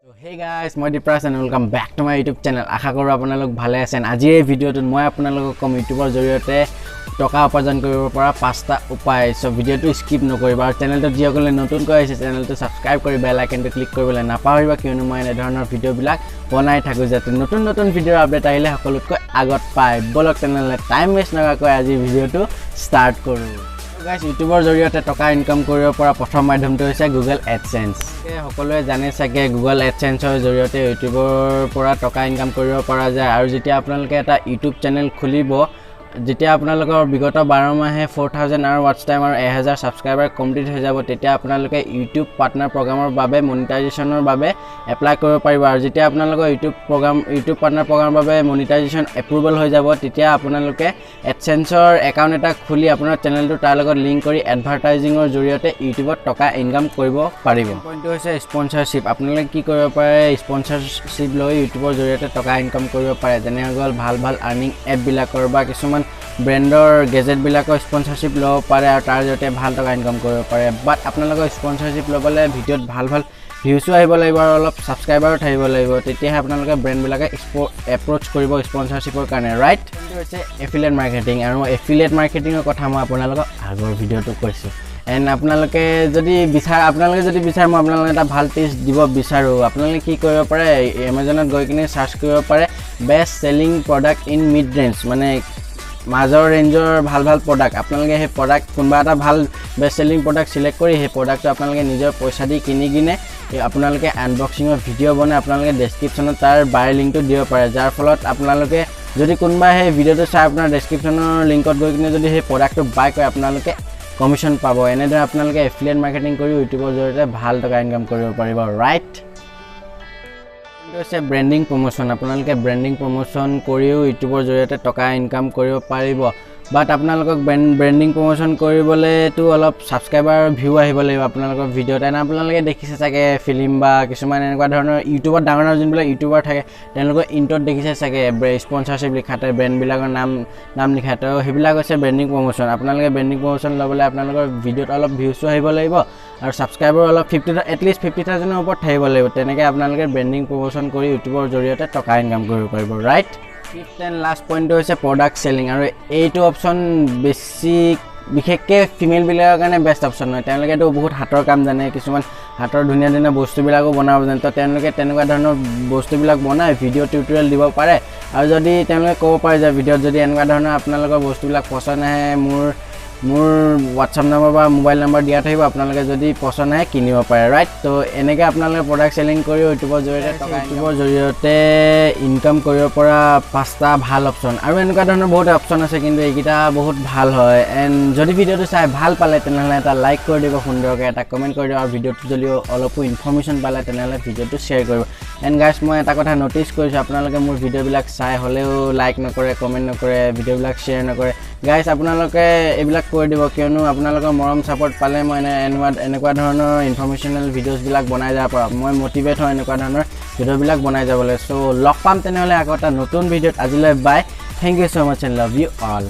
Hey guys, মই Deepraj and welcome back to my YouTube channel. আশা কৰো আপোনালোক ভালে আছেন। আজি এই ভিডিওটোত মই আপোনালোকক কম ইউটিউবৰ জৰিয়তে টকা উপাৰ্জন কৰিব পৰা 5টা উপায়। সো ভিডিওটো স্কিপ নকৰিবা আৰু চেনেলটো যিসকলে নতুনকৈ আহিছে চেনেলটো সাবস্ক্ৰাইব কৰি বেল আইকনটো ক্লিক কৰিবলৈ নাপাহৰিবা কিয়নো মই এনে ধৰণৰ ভিডিওবিলাক বনাই থাকো যাতে নতুন ভিডিওৰ আপডেট আহিলে সকলোতকৈ আগত পায়। বলক তেনেহলে টাইম ওয়েষ্ট নকৰাকৈ আজি ভিডিওটো ষ্টাৰ্ট কৰো। Guys, YouTuber জৰিয়তে টকা ইনকাম কৰিব পৰা প্ৰথম মাধ্যমটো হৈছে Google AdSense। সকলোৱে জানে চাগে Google AdSenseৰ জৰিয়তে ইউটিউবৰ পৰা টকা ইনকাম কৰিব পৰা যায় আৰু যেতিয়া আপোনালোকে এটা ইউটিউব চেনেল খুলিব যেতিয়া আপোনালোকৰ বিগত 12 মাহে 4000 আৰু ওয়াচ টাইম আৰু 1000 সাবস্ক্ৰাইবাৰ কমপ্লিট হৈ যাব তেতিয়া আপোনালোকে ইউটিউব পাৰ্টনাৰ প্ৰগ্ৰামৰ বাবে মনিটাইজেচনৰ বাবে এপ্লাই কৰিব পাৰিব আৰু যেতিয়া আপোনালোকৰ ইউটিউব পাৰ্টনাৰ প্ৰগ্ৰামৰ বাবে মনিটাইজেচন এপ্ৰুভেল হৈ যাব তেতিয়া আপোনালোকে AdSenseৰ একাউণ্ট এটা খুলি আপোনাৰ চেনেলটো তাৰ লগত লিংক কৰি এডভাৰটাইজিংৰ জৰিয়তে ইউটিউবত টকা ইনকাম কৰিব পাৰিব। পইণ্টটো হৈছে স্পন্সৰশ্বিপ। আপোনালোকে কি কৰিব পাৰে স্পন্সৰশ্বিপ লৈ ইউটিউবৰ জৰিয়তে টকা ইনকাম কৰিব পাৰে যেনে হ'ল ভাল আৰ্নিং এপ বিলাকৰ বা কিছুমান ব্ৰেণ্ডৰ গেজেট বিলাকৰ স্পন্সৰশ্বিপ ল'ব পাৰে আৰু তাৰ জৰিয়তে ভাল টকা ইনকাম কৰিব পাৰে। বাট আপোনালোকৰ স্পন্সৰশ্বিপ ল'বলৈ ভিডিঅ'ত ভাল ভিউজো আহিব লাগিব আৰু অলপ সাবস্ক্ৰাইবাৰো থাকিব লাগিব তেতিয়াহে আপোনালোকে ব্ৰেণ্ডবিলাকে এপ্ৰোচ কৰিব স্পন্সৰশ্বিপৰ কাৰণে ৰাইট। এইটো হৈছে এফিলিয়েট মাৰ্কেটিং আৰু এফিলিয়েট মাৰ্কেটিঙৰ কথা মই আপোনালোকক আগৰ ভিডিঅ'টো কৈছোঁ। এণ্ড আপোনালোকে যদি বিচাৰে মই আপোনালোকে এটা ভাল টিপছ দিব বিচাৰোঁ আপোনালোকে কি কৰিব পাৰে এমাজনত গৈ কিনে সাৰ্চ কৰিব পাৰে best selling product in mid range মানে মাজৰ ৰেঞ্জৰ ভাল প্ৰডাক্ট আপোনালোকে সেই প্ৰডাক্ট কোনবা এটা ভাল বেষ্ট চেলিং প্ৰডাক্ট সিলেক্ট কৰি সেই প্ৰডাক্টটো আপোনালোকে নিজৰ পইচা দি কিনি কিনে আপোনালোকে আনবক্সিঙৰ ভিডিঅ' বনাই আপোনালোকে ডেছক্ৰিপশ্যনত তাৰ বাই লিংকটো দিব পাৰে যাৰ ফলত আপোনালোকে যদি কোনবা সেই ভিডিঅ'টো চাই আপোনাৰ ডেছক্ৰিপশ্যনৰ লিংকত গৈ কিনে যদি সেই প্ৰডাক্টটো বাই কৰে আপোনালোকে কমিশ্যন পাব। এনেদৰে আপোনালোকে এফিলিয়েট মাৰ্কেটিং কৰি ইউটিউবৰ জৰিয়তে ভাল টকা ইনকাম কৰিব পাৰিব ৰাইট। এইটো হৈছে ব্ৰেণ্ডিং প্ৰমোশ্যন। আপোনালোকে ব্ৰেণ্ডিং প্ৰমোশ্যন কৰিও ইউটিউবৰ জৰিয়তে টকা ইনকাম কৰিব পাৰিব বাট আপোনালোকক ব্ৰেণ্ডিং প্ৰমোশ্যন কৰিবলৈতো অলপ ছাবস্ক্ৰাইবাৰ ভিউ আহিব লাগিব আপোনালোকৰ ভিডিঅ'ত এনে আপোনালোকে দেখিছে চাগে ফিল্ম বা কিছুমান এনেকুৱা ধৰণৰ ইউটিউবত ডাঙৰ যোনবিলাক ইউটিউবাৰ থাকে তেওঁলোকৰ ইণ্টত দেখিছে চাগে স্পন্সৰশ্বিপ লিখাতে ব্ৰেণ্ডবিলাকৰ নাম লিখাতে সেইবিলাক হৈছে ব্ৰেণ্ডিং প্ৰমোশ্যন। আপোনালোকে ব্ৰেণ্ডিং প্ৰমোশ্যন ল'বলৈ আপোনালোকৰ ভিডিঅ'ত অলপ ভিউজো আহিব লাগিব আৰু ছাবস্ক্ৰাইবাৰ অলপ এটলিষ্ট 50,000ৰ ওপৰত থাকিব লাগিব তেনেকৈ আপোনালোকে ব্ৰেণ্ডিং প্ৰমোশ্যন কৰি ইউটিউবৰ জৰিয়তে টকা ইনকাম কৰিব পাৰিব ৰাইট। ফিফথ এণ্ড লাষ্ট পইণ্টটো হৈছে প্ৰডাক্ট চেলিং আৰু এইটো অপশ্যন বিশেষকৈ ফিমেলবিলাকৰ কাৰণে বেষ্ট অপশ্যন হয়। তেওঁলোকেতো বহুত হাতৰ কাম জানে কিছুমান হাতৰ ধুনীয়া বস্তুবিলাকো বনাব জানে তো তেওঁলোকে তেনেকুৱা ধৰণৰ বস্তুবিলাক বনাই ভিডিঅ' টিউটৰিয়েল দিব পাৰে আৰু যদি তেওঁলোকে ক'ব পাৰে যে ভিডিঅ'ত যদি এনেকুৱা ধৰণৰ আপোনালোকৰ বস্তুবিলাক পচন্দ আহে মোৰ হোৱাটছআপ নম্বৰ বা মোবাইল নম্বৰ দিয়া থাকিব আপোনালোকে যদি পচন্দ আহে কিনিব পাৰে ৰাইট। তো এনেকৈ আপোনালোকে প্ৰডাক্ট চেলিং কৰি ইউটিউবৰ জৰিয়তে ইনকাম কৰিব পৰা 5টা ভাল অপশ্যন আৰু এনেকুৱা ধৰণৰ বহুত অপশ্যন আছে কিন্তু এইকেইটা বহুত ভাল হয়। এণ্ড যদি ভিডিঅ'টো চাই ভাল পালে তেনেহ'লে এটা লাইক কৰি দিব সুন্দৰকৈ এটা কমেণ্ট কৰি দিব আৰু ভিডিঅ'টো যদি অলপো ইনফৰ্মেশ্যন পালে তেনেহ'লে ভিডিঅ'টো শ্বেয়াৰ কৰিব। এণ্ড গাইজ মই এটা কথা ন'টিচ কৰিছোঁ আপোনালোকে মোৰ ভিডিঅ'বিলাক চাই হ'লেও লাইক নকৰে কমেণ্ট নকৰে ভিডিঅ'বিলাক শ্বেয়াৰ নকৰে গাইজ আপোনালোকে এইবিলাক কৰি দিব কিয়নো আপোনালোকৰ মৰম ছাপোৰ্ট পালে মই এনেকুৱা ধৰণৰ ইনফৰ্মেশ্যনেল ভিডিঅ'ছবিলাক বনাই যাব পৰা মই মটিভেট হয় এনেকুৱা ধৰণৰ ভিডিঅ'বিলাক বনাই যাবলৈ। চ' লগ পাম তেনেহ'লে আকৌ এটা নতুন ভিডিঅ'ত আজিলৈ bye thank you so' much and love you all.